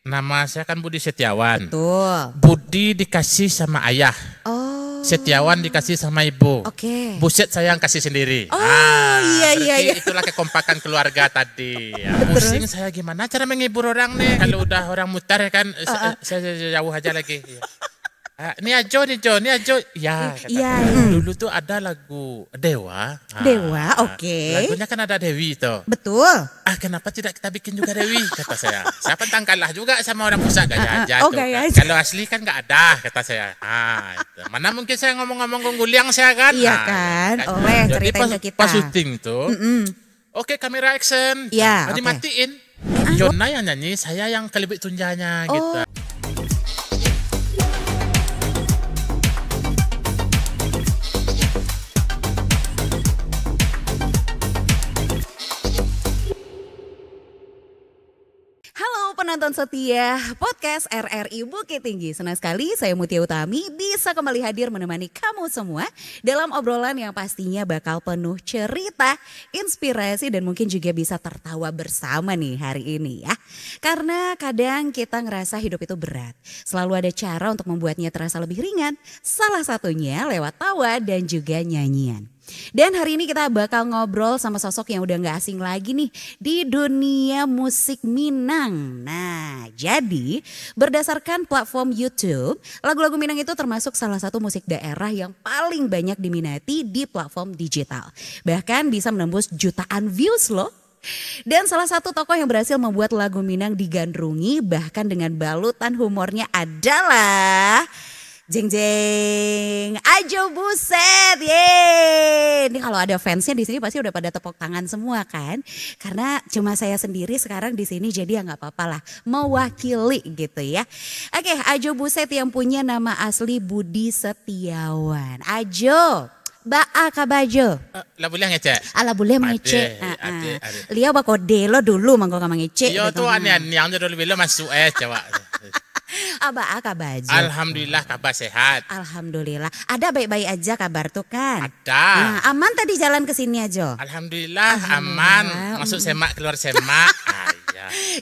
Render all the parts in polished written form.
Nama saya kan Budi Setiawan. Betul. Budi dikasih sama ayah. Oh. Setiawan dikasih sama ibu. Oke. Buset saya yang kasih sendiri. Oh, iya. Itulah kekompakan keluarga tadi. Ya. Pusing saya gimana cara menghibur orang nih. Kalau udah orang mutar ya kan, saya jauh aja lagi. Ini Ajo. Ya, kata dulu tuh ada lagu Dewa. Dewa, oke. Lagunya kan ada Dewi tuh. Betul. Kenapa tidak kita bikin juga Dewi, kata saya. Saya pentang kalah juga sama orang pusat gaya aja. Gaya aja. Kalau asli kan nggak ada, kata saya. Itu. Mana mungkin saya ngomong-ngomong gungguliang saya kan. Iya kan. Jadi ceritain ke kita. pas syuting tuh, oke kamera action. Ya, dimatiin. Jona yang nyanyi, saya yang kelibit tunjanya gitu. Penonton setia podcast RRI Bukit Tinggi. Senang sekali saya Mutia Utami bisa kembali hadir menemani kamu semua dalam obrolan yang pastinya bakal penuh cerita, inspirasi dan mungkin juga bisa tertawa bersama nih hari ini ya. Karena kadang kita ngerasa hidup itu berat. Selalu ada cara untuk membuatnya terasa lebih ringan. Salah satunya lewat tawa dan juga nyanyian. Dan hari ini kita bakal ngobrol sama sosok yang udah gak asing lagi nih di dunia musik Minang. Nah, jadi berdasarkan platform YouTube, lagu-lagu Minang itu termasuk salah satu musik daerah yang paling banyak diminati di platform digital. Bahkan bisa menembus jutaan views loh. Dan salah satu tokoh yang berhasil membuat lagu Minang digandrungi bahkan dengan balutan humornya adalah Jeng Ajo Buset, yeay. Ini kalau ada fansnya di sini pasti udah pada tepuk tangan semua kan? Karena cuma saya sendiri sekarang di sini jadi ya nggak apa-apa lah, mewakili gitu ya. Oke, Ajo Buset yang punya nama asli Budi Setiawan. Ajo, Ba'a kabajo. Lah boleh ngecek? Ala boleh mengecek. Lihat bakode lo dulu mangko kamang ngecek. Iya tuh aneh yang dulu bilo masuk coba. Ba'a kabajo. Alhamdulillah kabar sehat. Alhamdulillah. Ada baik-baik aja kabar tuh kan? Ada. Nah, aman tadi jalan ke sini aja. Alhamdulillah aman. Masuk semak keluar semak.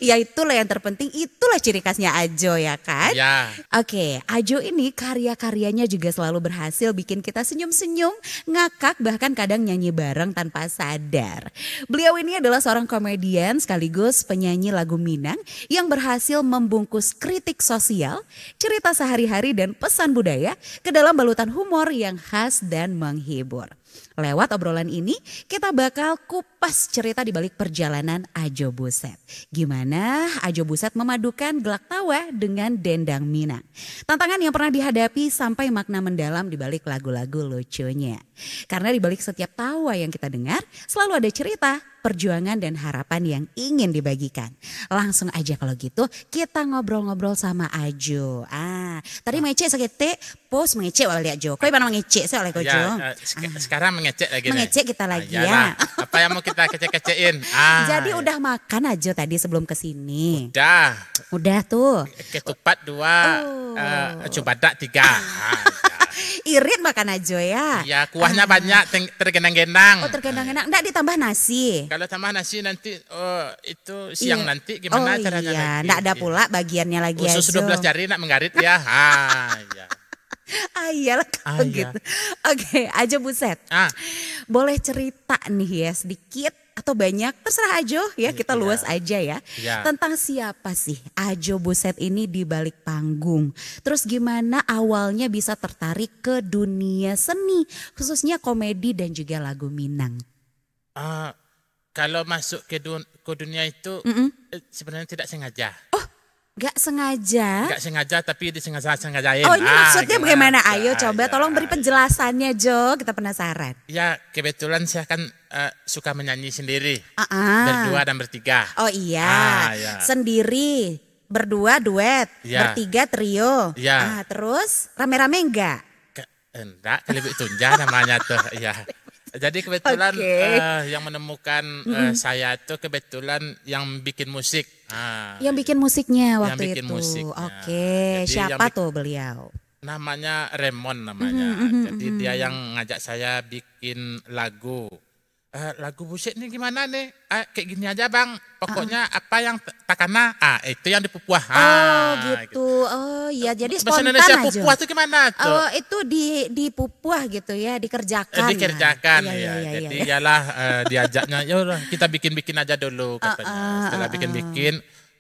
Ya itulah yang terpenting, itulah ciri khasnya Ajo ya kan? Ya. Oke, Ajo ini karya-karyanya juga selalu berhasil bikin kita senyum-senyum, ngakak bahkan kadang nyanyi bareng tanpa sadar. Beliau ini adalah seorang komedian sekaligus penyanyi lagu Minang yang berhasil membungkus kritik sosial, cerita sehari-hari dan pesan budaya ke dalam balutan humor yang khas dan menghibur. Lewat obrolan ini kita bakal kupas cerita di balik perjalanan Ajo Buset. Gimana Ajo Buset memadukan gelak tawa dengan dendang Minang. Tantangan yang pernah dihadapi sampai makna mendalam di balik lagu-lagu lucunya. Karena di balik setiap tawa yang kita dengar selalu ada cerita, perjuangan dan harapan yang ingin dibagikan. Langsung aja kalau gitu kita ngobrol-ngobrol sama Ajo. Tadi mengecek sekete, pos mengecek wala lihat Jo. Kau mana mengecek sih oleh kau Jo? Sekarang mengecek lagi. Mengecek kita lagi ya. Apa yang mau kita kecek-kecekin? Jadi udah makan Ajo tadi sebelum kesini? Udah tuh. Ketupat 2, cubadak 3. Irit makan Ajo ya? Ya kuahnya banyak tergenang-genang. Oh tergenang-genang, enggak ditambah nasi? Kalau tambah nasi nanti itu siang nanti gimana caranya lagi? Enggak ada pula bagiannya lagi Ajo. Khusus 12 jari nak menggarit ya. Ya. Iyalah kalau gitu. Oke, Ajo Buset. Boleh cerita nih ya sedikit atau banyak terserah Ajo ya, kita luas aja ya. Tentang siapa sih Ajo Buset ini di balik panggung. Terus gimana awalnya bisa tertarik ke dunia seni khususnya komedi dan juga lagu Minang. Kalau masuk ke dunia itu sebenarnya tidak sengaja. Gak sengaja? Gak sengaja tapi disengaja-sengajain. Oh ini maksudnya bagaimana? Ayo coba tolong beri penjelasannya Jo, kita penasaran. Ya kebetulan saya kan suka menyanyi sendiri. Berdua dan bertiga. Oh iya, sendiri, berdua duet, bertiga trio. Terus rame-rame enggak? Enggak, kelebih tunja namanya tuh. Ya. Jadi kebetulan yang menemukan saya itu kebetulan yang bikin musik. Yang bikin musiknya waktu yang bikin itu. Musiknya. Siapa tuh beliau? Namanya Remon namanya. Jadi dia yang ngajak saya bikin lagu. lagu Buset nih gimana nih? Kayak gini aja bang, pokoknya apa yang takana, itu yang dipupuah. Gitu. Oh iya, jadi Bahasa spontan Indonesia aja. pupuah itu gimana tuh? Itu dipupuah gitu ya, dikerjakan. Dikerjakan Iya, ya. iya, Jadi iya. ialah diajaknya, ya udah kita bikin-bikin aja dulu katanya. Setelah bikin-bikin,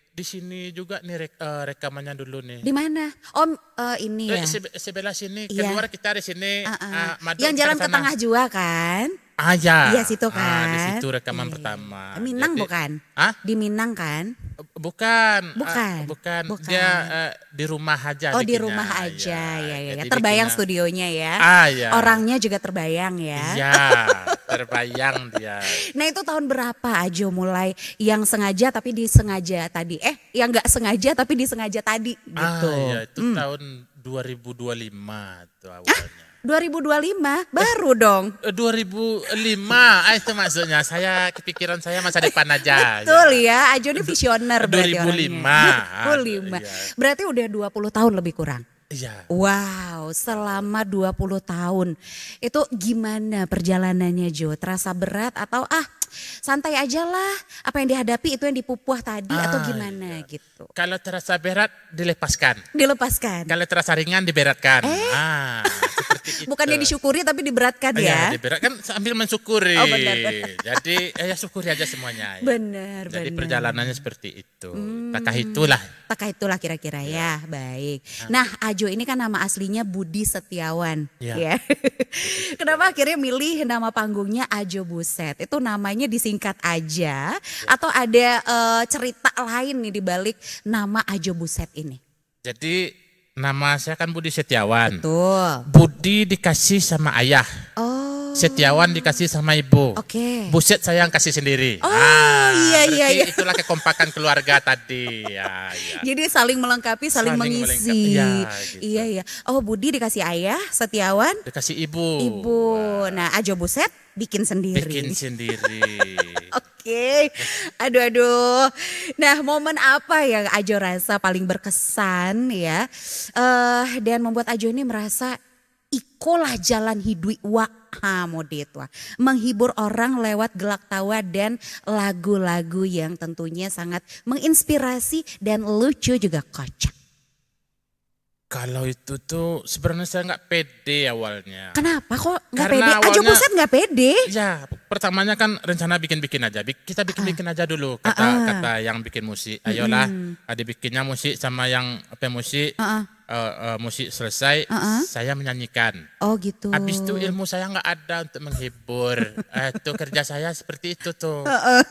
di sini juga nih rekamannya dulu nih. Di mana? Om ini ya. Sebelah sini, Iya. keluar kita di sini. Madu Yang jalan ke sana. tengah juga kan? Ya. Iya situ kan. Di situ rekaman Iya. pertama. Minang Jadi- bukan? Hah? Di Minang kan? Bukan. Bukan. Bukan. Bukan. Dia di rumah aja. Oh di bikinnya. rumah aja ya. Jadi Terbayang bikinnya- studionya ya. Ya. Orangnya juga terbayang ya. Iya, terbayang dia. Nah itu tahun berapa Ajo mulai yang sengaja tapi disengaja tadi? Yang nggak sengaja tapi disengaja tadi gitu. Iya, itu tahun 2025 tuh awalnya. 2025 baru dong. 2005, itu maksudnya. Saya kepikiran saya masa depan aja. Betul ya, Ajo ini visioner berarti 2005. orangnya. 2005. Iya. Berarti udah 20 tahun lebih kurang. Iya. Wow, selama 20 tahun. Itu gimana perjalanannya Jo? Terasa berat atau santai aja lah. Apa yang dihadapi itu yang dipupuah tadi atau gimana gitu? Kalau terasa berat, dilepaskan. Dilepaskan. Kalau terasa ringan, diberatkan. Seperti itu. Bukannya disyukuri tapi diberatkan Ya, ya? diberatkan sambil mensyukuri. Oh, benar. Jadi ya syukuri aja semuanya. Ya. Benar, Jadi benar. perjalanannya seperti itu. Takah itulah. Apakah itulah kira-kira ya, baik. Nah Ajo ini kan nama aslinya Budi Setiawan. Ya. Ya. Kenapa akhirnya milih nama panggungnya Ajo Buset? Itu namanya disingkat aja atau ada cerita lain nih dibalik nama Ajo Buset ini? Jadi nama saya kan Budi Setiawan. Tuh. Budi dikasih sama ayah. Oh. Setiawan dikasih sama ibu. Oke. Buset saya yang kasih sendiri. Oh, iya, berarti iya, iya. itulah kekompakan keluarga tadi. Ya. Jadi saling melengkapi, saling mengisi. melengkapi, gitu. Iya, iya. Oh, Budi dikasih ayah, Setiawan Dikasih ibu. ibu. Nah, Ajo Buset bikin sendiri. Bikin sendiri. Oke, aduh. Nah, momen apa yang Ajo rasa paling berkesan ya, dan membuat Ajo ini merasa ikolah jalan hidup modit wah. Menghibur orang lewat gelak tawa dan lagu-lagu yang tentunya sangat menginspirasi dan lucu juga kocak. Kalau itu tuh sebenarnya saya nggak pede awalnya. Kenapa kok nggak Karena pede? Ajo awalnya- Buset nggak pede? Ya, pertamanya kan rencana bikin-bikin aja. Kita bikin-bikin aja dulu kata yang bikin musik. Ayolah, ada bikinnya musik sama yang pemusik. Musik selesai, saya menyanyikan. Oh gitu. Habis itu ilmu saya nggak ada untuk menghibur. Itu kerja saya seperti itu tuh.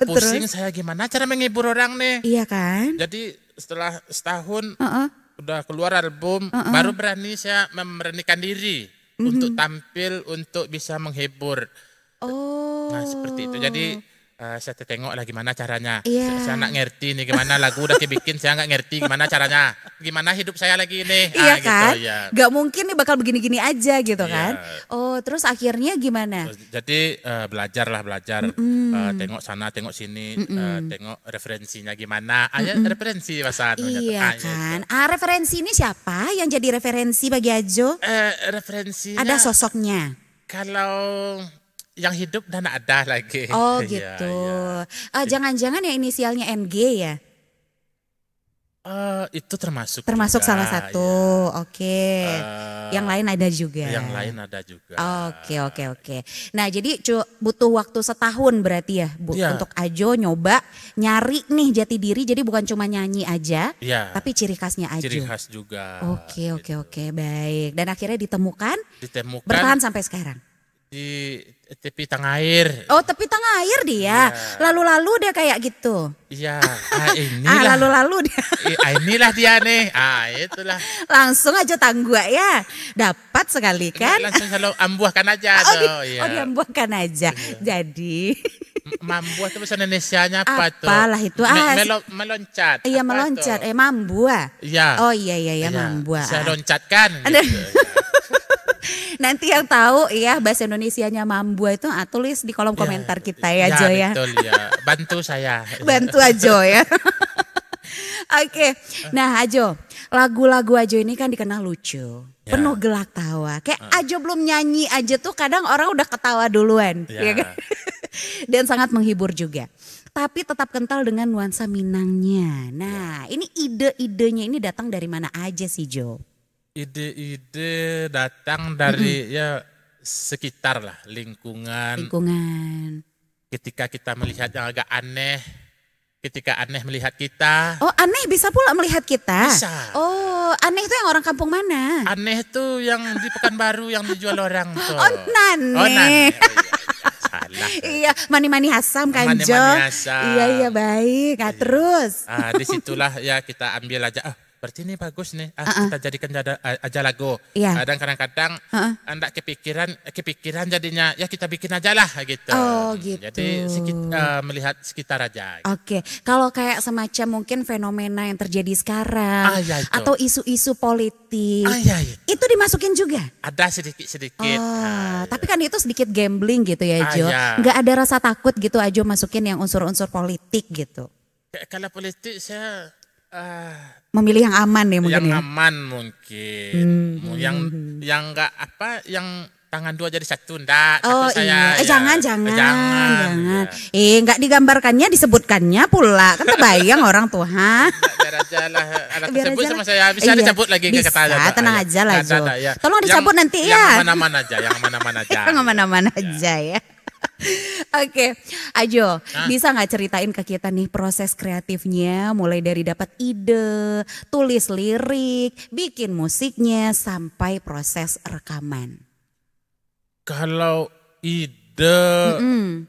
Pusing saya gimana cara menghibur orang nih. Iya kan? Jadi setelah setahun udah keluar album, baru berani saya memberanikan diri untuk tampil, untuk bisa menghibur. Oh. Nah seperti itu. Jadi saya tengok lah gimana caranya. Iya. Saya nggak ngerti nih gimana lagu udah dibikin, saya nggak ngerti gimana caranya. Gimana hidup saya lagi ini. Iya Gitu, kan? ya. Gak mungkin nih bakal begini-gini aja gitu Iya. kan. Oh terus akhirnya gimana? Jadi belajar. Tengok sana, tengok sini, tengok referensinya gimana. Referensi bahasa Iya kan. Referensi ini siapa yang jadi referensi bagi Ajo? referensinya Ada sosoknya. kalau yang hidup dan ada lagi. Oh Iya, gitu. iya. Jangan-jangan yang inisialnya NG ya? Itu termasuk Termasuk juga, salah satu. ya. Oke. Yang lain ada juga. Yang lain ada juga. Oke. Nah jadi butuh waktu setahun berarti ya Bu, Iya. untuk Ajo nyoba nyari nih jati diri. Jadi bukan cuma nyanyi aja, Iya. tapi ciri khasnya Ajo. Ciri khas juga. Oke, baik. Dan akhirnya ditemukan, Ditemukan bertahan sampai sekarang. di tepi tengah air. Oh tepi tengah air dia, Iya. lalu-lalu dia kayak gitu. Iya, inilah. Lalu-lalu dia Inilah dia nih. Itulah. langsung aja tanggua ya. Dapat sekali kan? Langsung selalu ambuhkan aja tuh. Iya. Diambuhkan aja. Jadi Mambuah itu bahasa Indonesianya apa tuh? apalah itu? Meloncat. Iya Apa meloncat, tuh? mambua. Iya. Oh iya Iya. mambua. Saya loncatkan. Ada. Gitu. Nanti yang tahu ya bahasa Indonesianya mambua itu tulis di kolom komentar kita ya Jo ya. Betul ya. Bantu saya. Bantu Ajo ya. Oke. Nah Ajo, lagu-lagu Ajo ini kan dikenal lucu. Ya. Penuh gelak tawa. Kayak Ajo belum nyanyi aja tuh kadang orang udah ketawa duluan. Ya. Ya kan? Dan sangat menghibur juga. Tapi tetap kental dengan nuansa Minangnya. Nah, ini ide-idenya ini datang dari mana aja sih, Jo? Ide-ide datang dari ya sekitar lah, lingkungan. Ketika kita melihat yang agak aneh, ketika aneh melihat kita. Oh, aneh bisa pula melihat kita? Bisa. Oh, aneh itu yang orang kampung mana? Aneh itu yang di Pekanbaru yang dijual orang tuh. Oh, Nane. Oh, Nane. Oh, salah. Iya, mani-mani Hasam kan, Jo. Mani-mani Hasam. Iya, baik. Nah, terus. Disitulah ya kita ambil aja. Berarti ini bagus nih. Kita jadikan aja lagu. Iya. Dan kadang-kadang enggak kepikiran jadinya ya kita bikin aja lah gitu. Oh, gitu. Jadi melihat sekitar aja. Oke. Kalau kayak semacam mungkin fenomena yang terjadi sekarang ya atau isu-isu politik. Itu dimasukin juga? Ada sedikit-sedikit. Tapi kan itu sedikit gambling gitu ya, Jo. Nggak ada rasa takut gitu aja masukin yang unsur-unsur politik gitu. Kalau politik saya memilih yang aman ya mungkin. Yang aman mungkin. Yang enggak yang tangan dua jadi satu enggak. Oh saya, jangan. Enggak digambarkannya disebutkannya pula. Kan terbayang orang tuh, Biar aja lah. Anak sebut sama saya bisa dicabut lagi ke kata. Bisa, tenang aja lah, Jo. Tolong dicabut nanti ya. Yang aman-aman aja, yang aman-aman aja. Yang aman-aman aja ya. Oke, Ajo, bisa nggak ceritain ke kita nih proses kreatifnya mulai dari dapat ide, tulis lirik, bikin musiknya sampai proses rekaman? Kalau ide,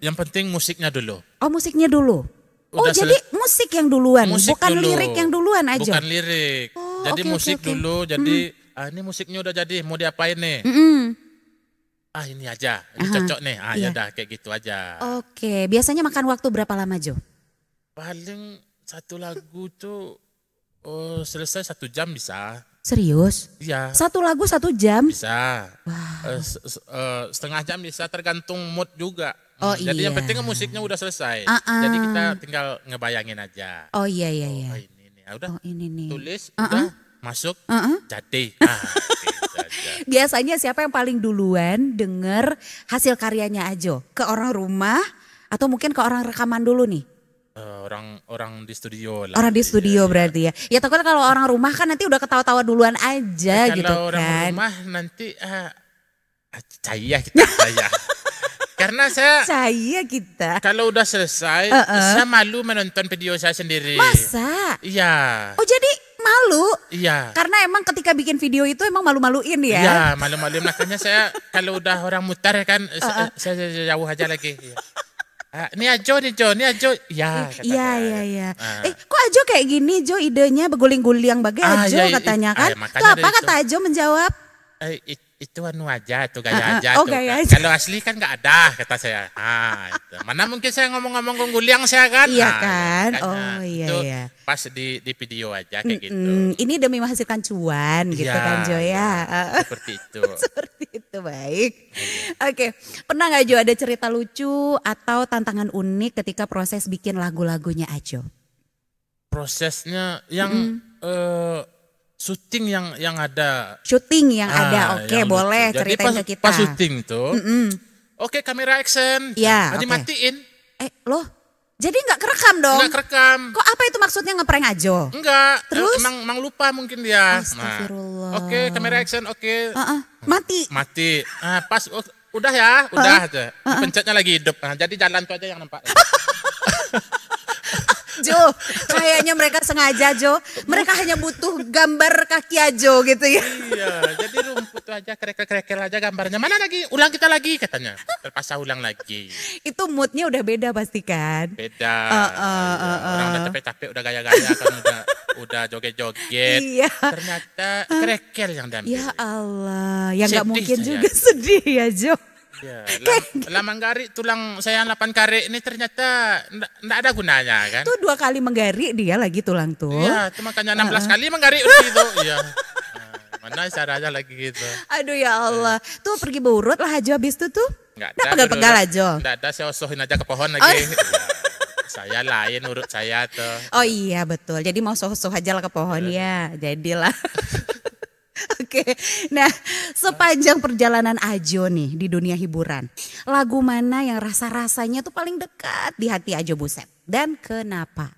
yang penting musiknya dulu. Oh, musiknya dulu. Jadi musik yang duluan, bukan lirik yang duluan aja. Bukan lirik. Jadi musik dulu. Jadi ini musiknya udah jadi, mau diapain nih? Ini aja, ini cocok nih. Ya udah kayak gitu aja. Oke, biasanya makan waktu berapa lama, Jo? Paling satu lagu tuh selesai 1 jam bisa. Serius? Iya. Satu lagu 1 jam? Bisa. Wow. Setengah jam bisa, tergantung mood juga. iya. Jadi yang penting musiknya udah selesai. Jadi kita tinggal ngebayangin aja. Oh iya. Ini nih, udah. Ini nih. Tulis, udah masuk, jadi. Biasanya siapa yang paling duluan denger hasil karyanya Ajo? Ke orang rumah atau mungkin ke orang rekaman dulu nih? Orang di studio lah. Orang di studio berarti ya. Ya takutnya kalau orang rumah kan nanti udah ketawa-tawa duluan aja gitu kan. Kalau orang rumah nanti saya. Karena kita. Kalau udah selesai, saya malu menonton video saya sendiri. Masa? Iya. Oh jadi malu? Iya. Karena emang ketika bikin video itu emang malu-maluin ya? Iya, malu-maluin. Makanya saya kalau udah orang mutar kan, saya jauh aja lagi. Ini Ajo. Ya, Iya. Kok Ajo kayak gini, Jo? Idenya beguling-guling bagai Ajo katanya kan? Itu apa kata Ajo menjawab? Itu aja tuh gaya aja tuh. Gaya aja. Kalau asli kan nggak ada kata saya. Itu. Mana mungkin saya ngomong guliang saya kan. Iya kan. Itu pas di video aja kayak gitu. Ini demi menghasilkan cuan gitu kan Jo ya. Seperti itu. Seperti itu, baik. Oke, pernah nggak Jo ada cerita lucu atau tantangan unik ketika proses bikin lagu-lagunya Ajo? Prosesnya yang syuting yang ada. Syuting yang ada, oke boleh ceritain ke kita. Pas syuting tuh, oke kamera action, dimatiin. Loh, jadi nggak kerekam dong? Nggak kerekam. Kok apa itu maksudnya ngeprank Ajo? Enggak, terus? Emang lupa mungkin dia. Astagfirullah. Oke kamera action, oke. Mati. Pas udah ya, udah aja. Pencetnya lagi hidup, jadi jalan tuh aja yang nampak. Jo, kayaknya mereka sengaja Jo. Mereka hanya butuh gambar kaki Ajo gitu ya. Iya, jadi rumput aja, kerekel aja gambarnya. Mana lagi? Ulang kita lagi katanya. Terpaksa ulang lagi. Itu moodnya udah beda pasti kan? Beda. Orang udah capek-capek, udah gaya-gaya kan udah joget-joget. Iya. Ternyata kerekel yang diambil. Ya Allah, ya nggak mungkin juga sedih ya Jo. Ya, Lamanggari tulang saya 8 kare ini ternyata enggak ada gunanya kan. Tuh 2 kali menggari dia lagi tulang tuh. Iya, itu makanya 16 kali menggari itu. Iya. Mana caranya lagi gitu. Aduh ya Allah. Tuh pergi beurut lah Ajo habis itu tuh. Enggak ada. Pegal-pegal Ajo. Enggak ada, saya osohin aja ke pohon lagi. Ya, saya lain urut saya tuh. Oh iya betul. Jadi mau soh-soh aja lah ke pohon ya. Jadilah. Oke, nah sepanjang perjalanan Ajo nih di dunia hiburan, lagu mana yang rasa-rasanya tuh paling dekat di hati Ajo Buset? Dan kenapa?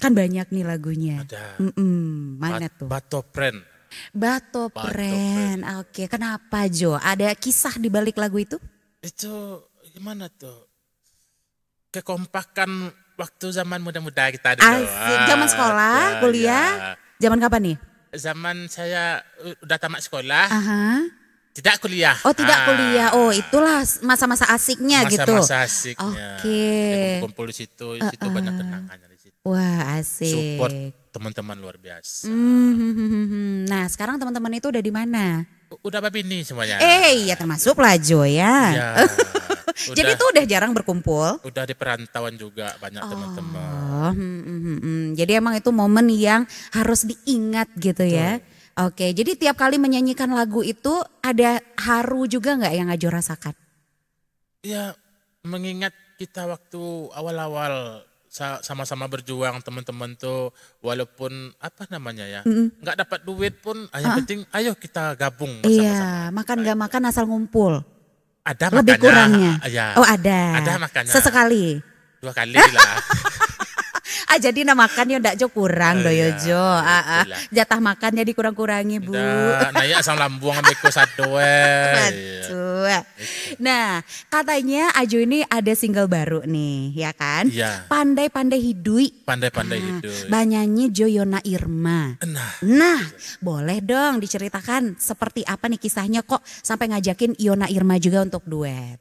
Kan banyak nih lagunya. Ada. Mana tuh? Batopren. Batopren, oke. Kenapa Jo? Ada kisah di balik lagu itu? Itu gimana tuh? Kekompakan waktu zaman muda-muda kita dulu. Asik, zaman sekolah, kuliah, zaman kapan nih? Zaman saya udah tamat sekolah, Aha. tidak kuliah. Oh tidak kuliah, oh itulah masa-masa asiknya gitu. Masa-masa asiknya. Oke. Kumpul di situ banyak kenangannya di situ. Wah asik. Support teman-teman luar biasa. Nah sekarang teman-teman itu udah di mana? Udah babini semuanya. Iya termasuk Lajo ya. Ya, Jadi itu udah jarang berkumpul. udah di perantauan juga banyak teman-teman. Oh, Jadi emang itu momen yang harus diingat gitu ya. Oke, jadi tiap kali menyanyikan lagu itu ada haru juga nggak yang Ajo rasakan? Ya, mengingat kita waktu awal-awal sama-sama berjuang teman-teman tuh walaupun apa namanya ya nggak dapat duit pun yang penting ayo kita gabung bersama-sama. Iya, makan nggak makan asal ngumpul. Ada Lebih makanya, kurangnya. ya, Oh ada. ada makanya. Sesekali. 2 kali lah. Jadi makan ya ndak Jo kurang doyo Iya, Jo. itulah. Jatah makannya dikurang-kurangi Bu. Naik asam lambung ambil ko satu Betul. Nah, katanya Ajo ini ada single baru nih, ya kan? Iya. Pandai-pandai hidui. Pandai-pandai hidup. Banyanyi Joyona Irma. Nah, boleh dong diceritakan seperti apa nih kisahnya kok sampai ngajakin Yona Irma juga untuk duet.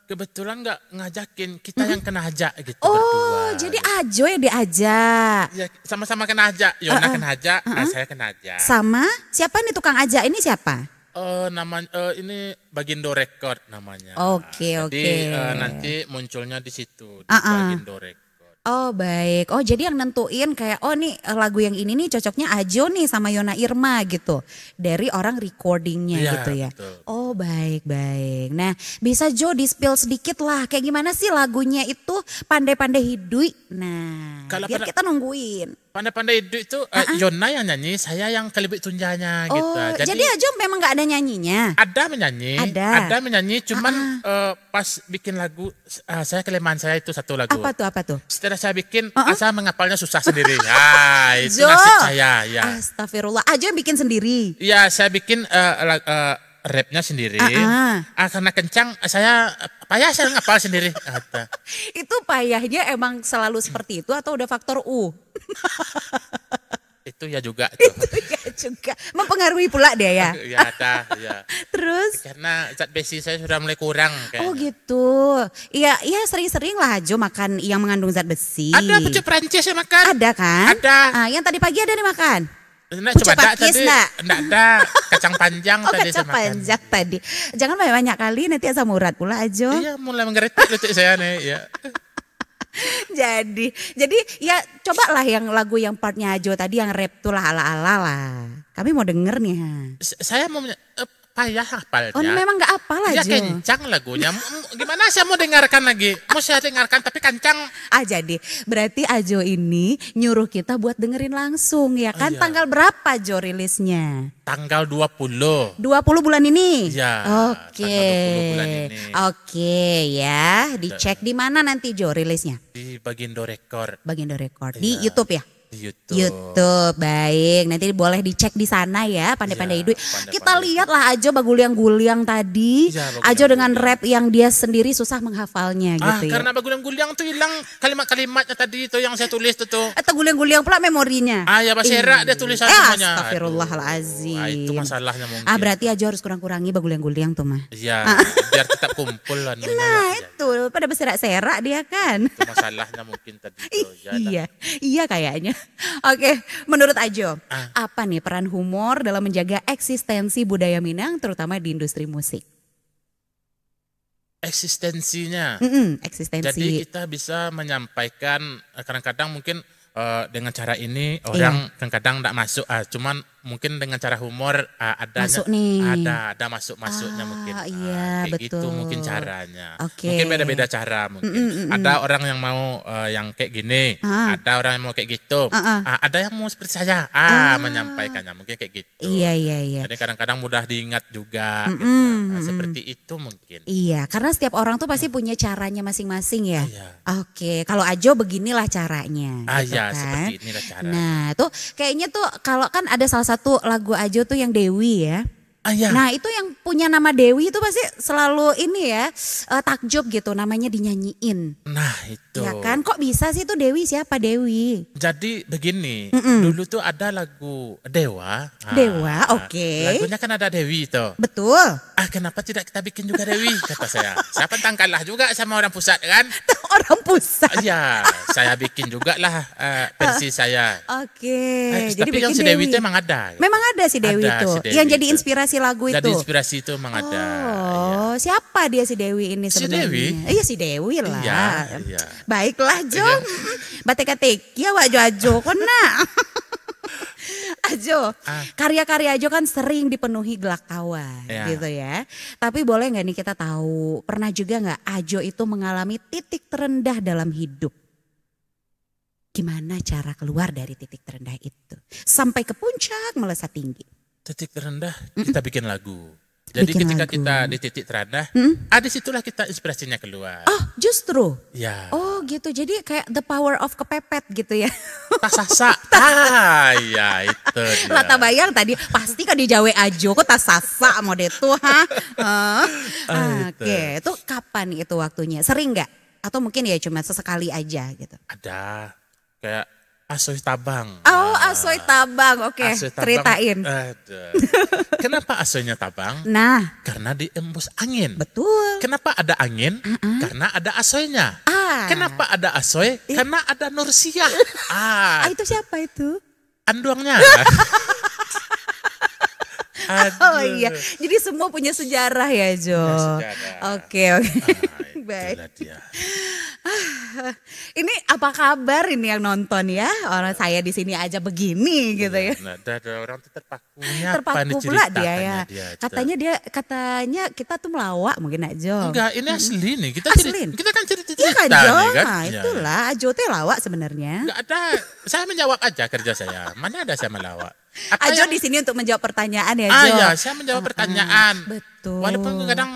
Kebetulan nggak ngajakin, kita yang kena ajak gitu Oh, berdua. jadi Ajo yang diajak. Ya, sama-sama kena ajak. Yona kena ajak, saya kena ajak. Sama siapa nih tukang ajak ini siapa? Namanya ini Bagindo Record namanya. Oke, Jadi oke. nanti munculnya di situ di Bagindo Record. Oh baik, oh jadi yang nentuin kayak oh nih lagu yang ini nih cocoknya Ajo nih sama Yona Irma gitu. Dari orang recordingnya Iya, gitu ya. betul. Oh baik-baik. Nah bisa Jo di-spill sedikit lah kayak gimana sih lagunya itu Pandai-pandai hidui. Nah Kalau biar kita nungguin. Pandai-pandai hidup itu Yona yang nyanyi, saya yang kelibit tunjanya gitu. Oh jadi Ajo memang gak ada nyanyinya? Ada menyanyi, Ada. menyanyi, cuman pas bikin lagu, saya kelemahan saya itu satu lagu. Apa tuh? Setelah saya bikin, saya menghafalnya susah sendiri. Itu Jo. nasib saya. Ya. Astagfirullah, Ajo yang bikin sendiri. Ya, saya bikin rapnya sendiri. Karena kencang, saya payah saya ngapal sendiri. Itu payahnya emang selalu seperti itu atau udah faktor U? Itu ya juga. Tuh. Itu ya juga mempengaruhi pula dia ya. Ya ada, ya. Terus? Karena zat besi saya sudah mulai kurang. Kayaknya. Oh gitu. Iya, sering-sering lah Jo makan yang mengandung zat besi. Ada pucuk Prancis yang makan. Ada kan? Ada. Yang tadi pagi ada nih makan. Nah, Pucuk coba pakis, tadi. nak? Enggak ada. Kacang panjang Oh tadi kacang saya makan. panjang tadi. Jangan banyak kali nanti asam urat pula Ajo. Iya, mulai menggeritik lutut saya nih. Ya. Jadi ya cobalah yang lagu yang partnya Ajo tadi yang rap tuh lah ala-ala lah. Kami mau denger nih. Saya mau payah hafalnya. Oh memang gak apa lah Ya Jo. kencang lagunya. Gimana saya mau dengarkan lagi? Mau saya dengarkan tapi kencang. Jadi berarti Ajo ini nyuruh kita buat dengerin langsung ya kan. Iya. Tanggal berapa Jo rilisnya? Tanggal 20. 20 bulan ini? Iya, Oke. tanggal 20 bulan ini. Oke ya, dicek di mana nanti Jo rilisnya? Di Bagindo Record. Bagindo Record. Di Iya. YouTube ya? Di YouTube. YouTube, baik. Nanti boleh dicek di sana ya, pandai-pandai Iya, hidup. pandai-pandai Kita lihatlah Ajo baguliang-guliang tadi. Iya, Ajo dengan rap baguliang-guliang. yang dia sendiri susah menghafalnya gitu ya. Karena baguliang-guliang tuh hilang kalimat-kalimatnya tadi itu yang saya tulis tuh. Atau guliang-guliang pula memorinya. Ya beserak dia tulisan semuanya. Astagfirullahalazim. Itu masalahnya mungkin. Berarti Ajo harus kurang-kurangi baguliang-guliang tuh mah. Iya, biar tetap kumpul lah. Nah itu pada berserak-serak dia kan. Itu masalahnya mungkin tadi. Iya kayaknya. Oke, menurut Ajo, apa nih peran humor dalam menjaga eksistensi budaya Minang terutama di industri musik? Eksistensinya. Eksistensi. Jadi kita bisa menyampaikan kadang-kadang mungkin dengan cara ini orang kadang-kadang tidak masuk. Cuman mungkin dengan cara humor ada Masuk nih. ada masuknya mungkin. Iya, Kayak gitu betul. mungkin caranya. Oke. Mungkin beda-beda cara mungkin. Ada orang yang mau yang kayak gini, ada orang yang mau kayak gitu. Ada yang mau seperti saya, menyampaikannya mungkin kayak gitu. Iya. Jadi kadang-kadang mudah diingat juga gitu. Seperti itu mungkin. Iya, karena setiap orang tuh pasti punya caranya masing-masing ya. Iya. Oke, kalau Ajo beginilah caranya. Gitu Iya, kan. seperti inilah cara. Nah, tuh kayaknya tuh kalau kan ada salah satu lagu Ajo tuh yang Dewi ya. Iya. Nah, itu yang punya nama Dewi itu pasti selalu ini ya, takjub gitu namanya dinyanyiin. Nah, itu. Ya kan, kok bisa sih itu Dewi, siapa Dewi? Jadi begini, dulu tuh ada lagu Dewa. Dewa, oke. Lagunya kan ada Dewi itu. Betul. Kenapa tidak kita bikin juga Dewi, kata saya. Saya pantang kalah juga sama orang pusat kan. Orang pusat. Iya, saya bikin juga lah versi saya. Oke. Jadi Tapi yang bikin si Dewi itu emang ada. Memang ada si Dewi Ada itu. si Dewi Yang jadi itu. inspirasi lagu itu. Jadi inspirasi itu emang ada. Oh, siapa dia si Dewi ini Si sebenarnya? Dewi? Iya si Dewi lah. Iya. Baiklah Jo. Iya. Batek-batek ya Wak Ajo kena. Ajo, karya-karya Ajo kan sering dipenuhi gelak tawa gitu ya. Tapi boleh nggak nih kita tahu, pernah juga nggak Ajo itu mengalami titik terendah dalam hidup? Gimana cara keluar dari titik terendah itu? Sampai ke puncak melesat tinggi. Titik terendah kita bikin lagu. Jadi Bikin ketika lagu. kita di titik terendah, disitulah kita inspirasinya keluar. Oh justru? Ya. Oh gitu, jadi kayak the power of kepepet gitu ya. Tasasa. Iya itu dia. Lata bayang tadi pasti kan di Jawa Ajo kok tasasa mode tuh Oke, itu kapan itu waktunya? Sering nggak? Atau mungkin ya cuma sesekali aja gitu? Ada kayak Asoy Tabang. Oh Asoy Tabang, oke Asoy Tabang. ceritain. Aduh. Kenapa asoynya tabang? Nah Karena diembus angin. betul. Kenapa ada angin? Karena ada asoynya. Kenapa ada asoy? Karena ada Nursiah. Itu siapa itu? Anduangnya. Oh iya, jadi semua punya sejarah ya Jo. sejarah. Oke. Baik. Itulah dia. Ini apa kabar ini yang nonton ya? Orang saya di sini aja begini gitu ya. Nah, ada orang tuh terpakunya apa Terpaku nih pula dia ceritakannya ya. dia. Katanya kita tuh melawak mungkin Ajo. Enggak, ini asli nih. Kita Asli? kita kan cerita Iya kan nih Jo? kan. Nah Iya. itulah Ajo tuh lawak sebenarnya. Enggak ada. Saya menjawab aja kerja saya. Mana ada saya melawak. Apa Ajo yang- di sini untuk menjawab pertanyaan ya Jo. Iya, saya menjawab pertanyaan. Betul. Walaupun kadang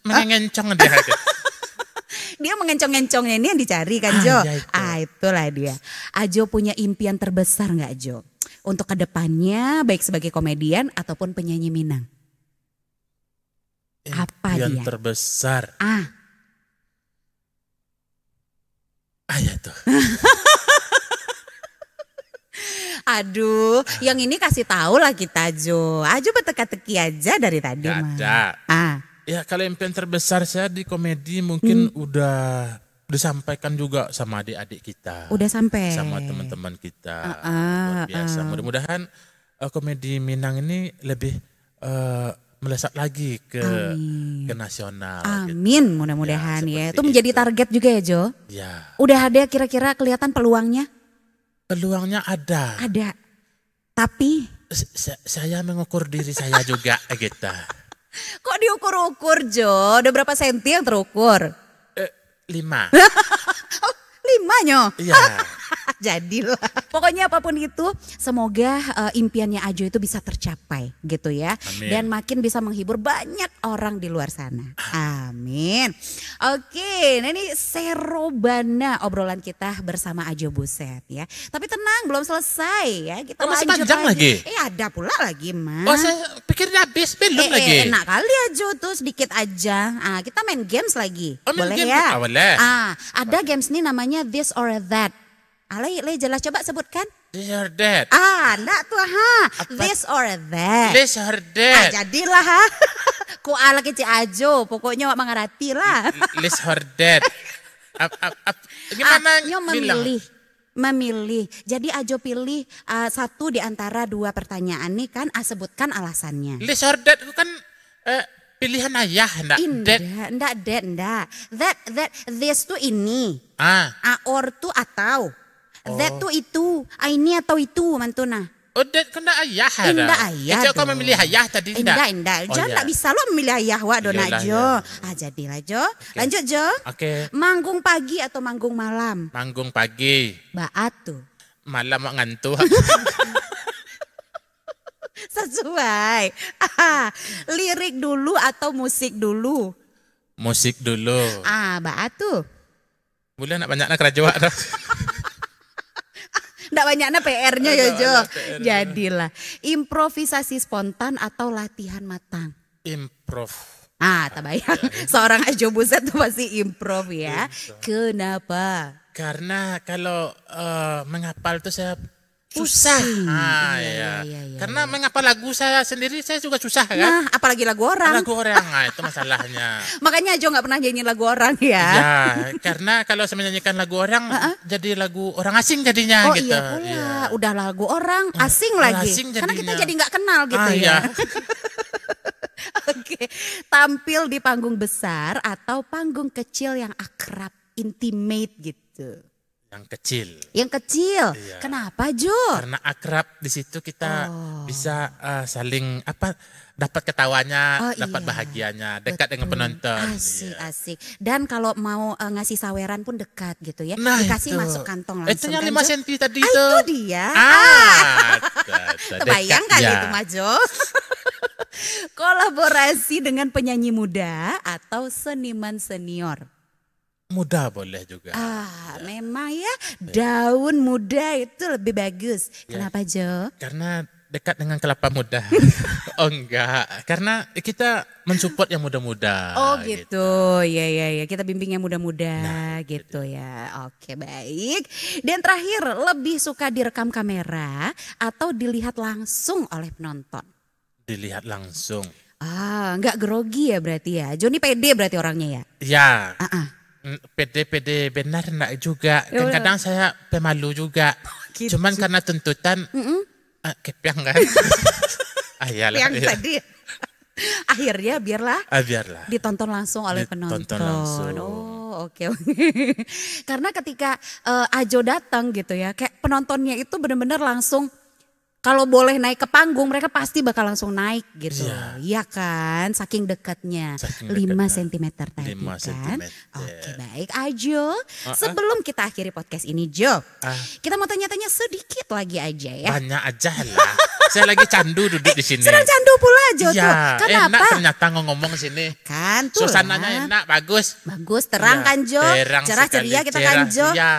mengencong dia. Dia mengencong-ngencongnya ini yang dicari kan Jo. Iya itu. Itulah dia. Ajo punya impian terbesar nggak Jo? Untuk kedepannya baik sebagai komedian ataupun penyanyi Minang. Apa Yang dia? terbesar. Ya tuh. Aduh, yang ini kasih tahu lah kita Jo. Ajo berteka-teki aja dari tadi Gak mah. ada. Ya kalau impian terbesar saya di komedi mungkin udah disampaikan juga sama adik-adik kita. Udah sampai. Sama teman-teman kita. Luar biasa. Mudah-mudahan komedi Minang ini lebih melesat lagi ke nasional. Gitu. Amin, mudah-mudahan ya. Ya, Itu seperti menjadi itu. target juga ya Jo. Ya, Udah ada kira-kira kelihatan peluangnya? peluangnya ada. Ada. Tapi Saya mengukur diri saya juga gitu. kok diukur-ukur Jo? Udah berapa senti yang terukur? 5. 5 nyo. Iya. Jadilah. Pokoknya apapun itu semoga impiannya Ajo itu bisa tercapai gitu ya. Amin. Dan makin bisa menghibur banyak orang di luar sana. Amin. Oke, nah ini serobana obrolan kita bersama Ajo Buset ya. Tapi tenang belum selesai ya. Kita Oh, masih lanjut panjang lagi? Ada pula lagi Mas. Oh, saya pikirnya habis, belum lagi. Enak kali Ajo tuh sedikit aja. Kita main games lagi. Oh, main boleh game? ya? Boleh. Ada games nih namanya This or That. Le jelas coba sebutkan. This or that. Enggak tuh This or That. This or that. Jadilah Ku ala kece Ajo. Pokoknya wak mengerti lah. This or that. Gimana Nyo bilang? memilih. Jadi Ajo pilih satu di antara dua pertanyaan nih kan. Sebutkan alasannya. This or that itu kan pilihan ayah, enggak that. Enggak. That, this tuh ini. Or tuh atau. That tuh itu. Ini atau itu mantuna. Udah kena ayah ada. Indah ayah. Kau memilih ayah tadi Indah. Oh, Jangan tak bisa lo memilih ayah wak dona Iyalah, Jo. ya. Jadilah Jo. Lanjut Jo. Oke. Manggung pagi atau manggung malam? Manggung pagi. Baat tuh. Malam mak ngantuk. Sesuai. Lirik dulu atau musik dulu? Musik dulu. Baat tuh. Boleh nak banyak nak kerajaan. Nggak banyaknya PR-nya ya Jo. PR-nya. Jadilah. Improvisasi spontan atau latihan matang? Improv. Tak bayang. Seorang Ajo Buset tuh pasti improv ya. Kenapa? Karena kalau menghafal tuh saya susah. Iya. Karena menghafal lagu saya sendiri saya juga susah kan. Nah, apalagi lagu orang. Lagu orang, itu masalahnya. Makanya Ajo nggak pernah nyanyi lagu orang ya. Ya, karena kalau saya menyanyikan lagu orang jadi lagu orang asing jadinya gitu. Iya pula. Udah lagu orang asing lagi. Asing Karena kita jadinya. jadi nggak kenal gitu ya. Iya. Oke, tampil di panggung besar atau panggung kecil yang akrab, intimate gitu. Yang kecil. Yang kecil. Iya. Kenapa Jo? Karena akrab di situ kita bisa saling dapat ketawanya, dapat iya. bahagianya, dekat dengan penonton. Asik. Dan kalau mau ngasih saweran pun dekat gitu ya. Nah, Dikasih itu. masuk kantong langsung. Itu yang kan, 5 Jo? cm tadi Ah, itu. itu dia. Kebayang Dekat, kali ya. itu Majo. Kolaborasi dengan penyanyi muda atau seniman senior. Muda boleh juga. Memang ya daun muda itu lebih bagus. Ya. Kenapa Jo? Karena dekat dengan kelapa muda. Oh enggak, karena kita mensupport yang muda-muda. Oh gitu, ya. Kita bimbing yang muda-muda gitu ya. Oke baik. Dan terakhir, lebih suka direkam kamera atau dilihat langsung oleh penonton? Dilihat langsung. Nggak grogi ya berarti ya. Joni pede berarti orangnya ya? Ya, Ah. pede benar enggak juga. Ya Kan udah. kadang saya pemalu juga. Gitu. Cuman karena tuntutan, kepiang kan. Iyalah, Yang iya. tadi. Akhirnya biarlah Biarlah. ditonton langsung oleh Ditonton penonton. langsung. Oh, oke. Karena ketika Ajo datang gitu ya, kayak penontonnya itu benar-benar langsung kalau boleh naik ke panggung mereka pasti bakal langsung naik gitu. Iya kan, saking dekatnya. Saking 5 dekatnya. cm tadi 5 kan. sentimeter. Oke, baik Ajo. Sebelum kita akhiri podcast ini Jo, kita mau tanya-tanya sedikit lagi aja ya. Banyak aja lah. Saya lagi candu duduk di sini. Sedang candu pula Jo tuh. Ya, Kenapa? enak ternyata ngomong sini. Kan tuh Suasananya enak, bagus. Bagus, terang Iya, kan Jo, terang cerah sekali, ceria kita cerah, kan Jo. iya.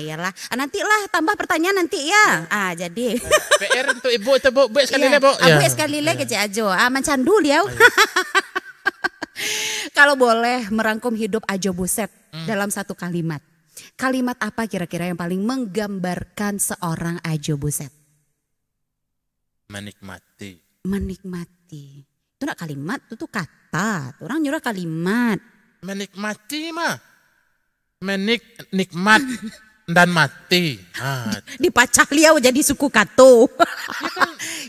Iyalah, nantilah tambah pertanyaan nanti ya. Jadi. PR untuk ibu itu bu, sekali Iya, lah bu. Abu sekali lagi Cik Ajo. Mancandu liau. Kalau boleh merangkum hidup Ajo Buset dalam satu kalimat. Kalimat apa kira-kira yang paling menggambarkan seorang Ajo Buset? Menikmati. Menikmati. Itu enggak kalimat, itu tuh kata. Orang nyuruh kalimat. Menikmati mah. Nikmat dan mati. Dipacah liau jadi suku kato.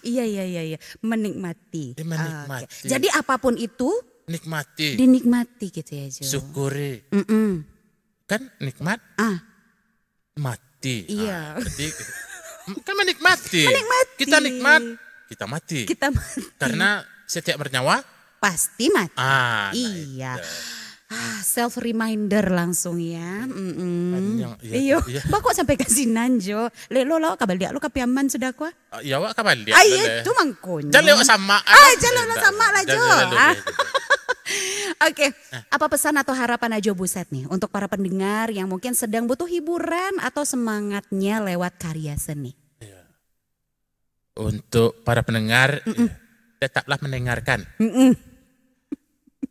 Iya. Menikmati. Menikmati. Oke. Jadi apapun itu Nikmati. dinikmati gitu ya Jo. Syukuri. Kan nikmat. Mati. Iya. Berarti kan menikmati. Menikmati. Kita nikmat, kita mati. Kita mati. Karena setiap bernyawa. Pasti mati. Nah Iya. itu. Self reminder langsung ya. Panjang, Iyo, iya. kok sampai kasih nanjo. Lo kabel dia lo kapiaman sudah kuah. Ya wak kapan dia? Itu mangkunya. Jangan lewat sama. Jangan lewat sama lah Jo. Jangan. Oke, apa pesan atau harapan Ajo Buset nih untuk para pendengar yang mungkin sedang butuh hiburan atau semangatnya lewat karya seni? Untuk para pendengar, tetaplah mendengarkan.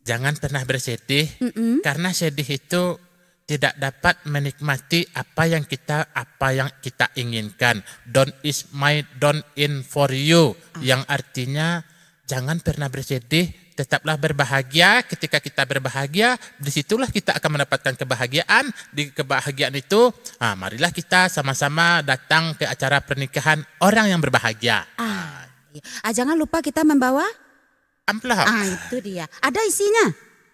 Jangan pernah bersedih, karena sedih itu tidak dapat menikmati apa yang kita inginkan. Don't is my don't in for you, yang artinya jangan pernah bersedih, tetaplah berbahagia. Ketika kita berbahagia, disitulah kita akan mendapatkan kebahagiaan. Di kebahagiaan itu, marilah kita sama-sama datang ke acara pernikahan orang yang berbahagia. Jangan lupa kita membawa. Amplop. Itu dia. Ada isinya.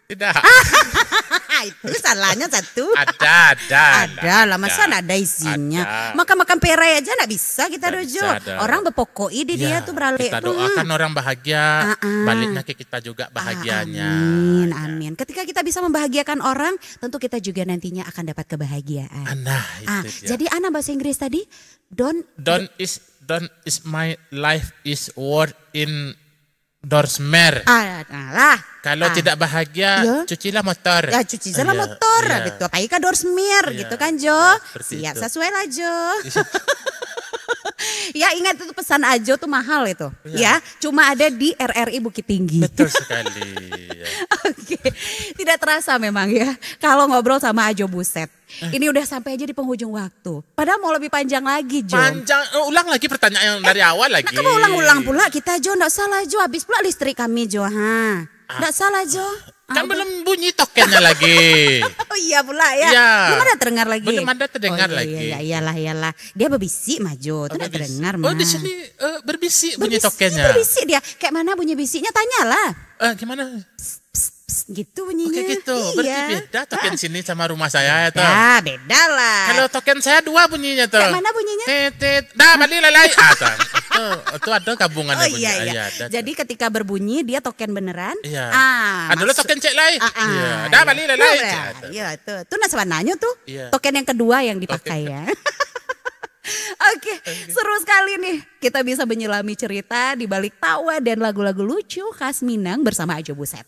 Tidak. Itu salahnya satu. Ada lah, masa ada isinya. Makan-makan perai aja nggak bisa kita dojo. Orang berpokoi di dia tuh beralih. Kita doakan orang bahagia, baliknya ke kita juga bahagianya. Amin. Ketika kita bisa membahagiakan orang, tentu kita juga nantinya akan dapat kebahagiaan. Itu dia. Jadi Ana bahasa Inggris tadi, don't is my life is worth in Dorsmer. Kalau tidak bahagia, cucilah motor. Ya, cucilah motor. Gitu. Apa ika Dorsmer gitu kan, Jo? Siap, sesuai lah, Jo. Ya, ingat itu pesan Ajo tuh mahal itu. Ya, cuma ada di RRI Bukit Tinggi. Betul sekali. Oke. Tidak terasa memang ya kalau ngobrol sama Ajo Buset. Ini udah sampai aja di penghujung waktu. Padahal mau lebih panjang lagi, Jo. Ulang lagi pertanyaan yang dari awal lagi. Nah, kamu ulang-ulang pula kita, Jo. Nggak salah, Jo. Habis pula listrik kami, Jo. Nggak salah, Jo. Kan belum bunyi tokennya lagi. Oh iya pula ya. Belum ada terdengar lagi. Belum ada terdengar lagi. Iyalah. Dia berbisik, Majo. Tidak terdengar, Oh, di sini berbisik bunyi tokennya. Berbisik dia. Kayak mana bunyi bisiknya? Tanyalah. Gimana? Gitu bunyinya. Oke gitu, berarti beda token sini sama rumah saya itu. Ya beda lah. Kalau token saya 2 bunyinya tuh. Kayak mana bunyinya? Titit, balik lalai. Itu ada gabungannya bunyi. Iya. Jadi ketika berbunyi dia token beneran. Iya. Dulu token cek lai. Iya. Balik lalai. Iya itu nasawananya tuh. Token yang kedua yang dipakai ya. Oke, seru sekali nih. Kita bisa menyelami cerita di balik tawa dan lagu-lagu lucu khas Minang bersama Ajo Buset.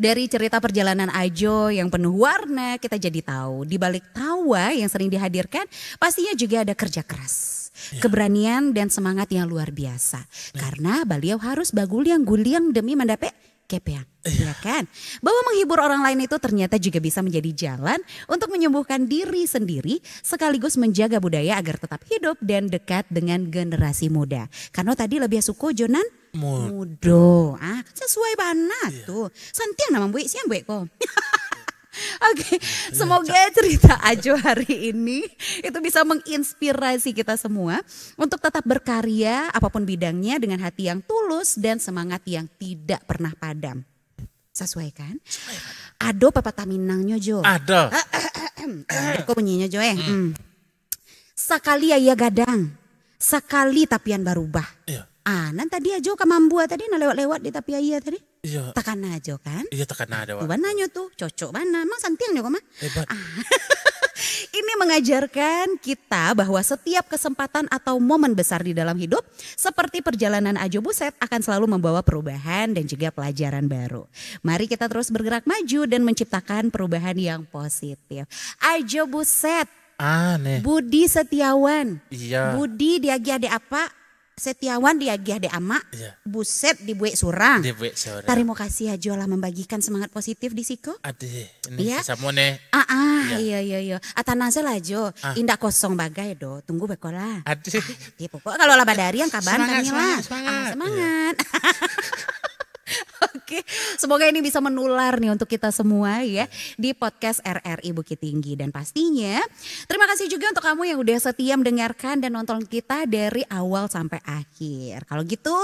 Dari cerita perjalanan Ajo yang penuh warna, kita jadi tahu di balik tawa yang sering dihadirkan pastinya juga ada kerja keras, keberanian dan semangat yang luar biasa. Karena beliau harus baguliang-guliang demi mendapat kepeang. Ya kan? Bahwa menghibur orang lain itu ternyata juga bisa menjadi jalan untuk menyembuhkan diri sendiri sekaligus menjaga budaya agar tetap hidup dan dekat dengan generasi muda. Karena tadi lebih suko Jonan mudo. Sesuai banget tuh. Santiang nama buik siang buik kok. Oke, semoga cerita Ajo hari ini itu bisa menginspirasi kita semua untuk tetap berkarya apapun bidangnya dengan hati yang tulus dan semangat yang tidak pernah padam. Sesuai kan? Ado pepatah Minangnya Jo. Ada. Kok bunyinya Jo Sakali ayah gadang, sakali tapian barubah. Nan tadi Ajo kamambua tadi lewat-lewat di tapi ayah tadi. Iya. Tekan Ajo kan? Iya tekan ada. Tuh bananya tuh cocok mana? Emang santiangnya kok mah? Hebat. Ini mengajarkan kita bahwa setiap kesempatan atau momen besar di dalam hidup seperti perjalanan Ajo Buset akan selalu membawa perubahan dan juga pelajaran baru. Mari kita terus bergerak maju dan menciptakan perubahan yang positif. Ajo Buset. Budi Setiawan. Iya. Budi diagi ade apa? Setiawan diagih ade ama, Buset dibuek surang. Terima kasih Ajo lah membagikan semangat positif di Siko. Ini sama nih. Iya. Atanase lah Jo, indak kosong bagai do, tunggu bekola. Pokok kalau laba dari yang kabar semangat. Oke, semoga ini bisa menular nih untuk kita semua ya di podcast RRI Bukit Tinggi. Dan pastinya terima kasih juga untuk kamu yang udah setia mendengarkan dan nonton kita dari awal sampai akhir. Kalau gitu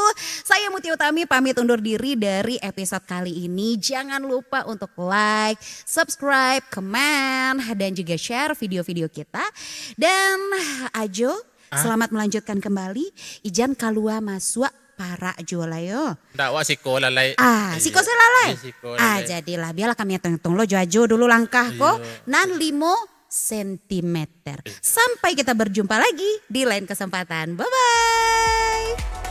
saya Mutia Utami pamit undur diri dari episode kali ini. Jangan lupa untuk like, subscribe, comment dan juga share video-video kita. Dan Ajo selamat melanjutkan kembali. Ijan kalua masuk para jualayo. Ndak wa siko lalai. Siko selalai. Jadilah biarlah kami hitung lo Ajo dulu langkah kok. Nan 5 sentimeter. Sampai kita berjumpa lagi di lain kesempatan. Bye bye.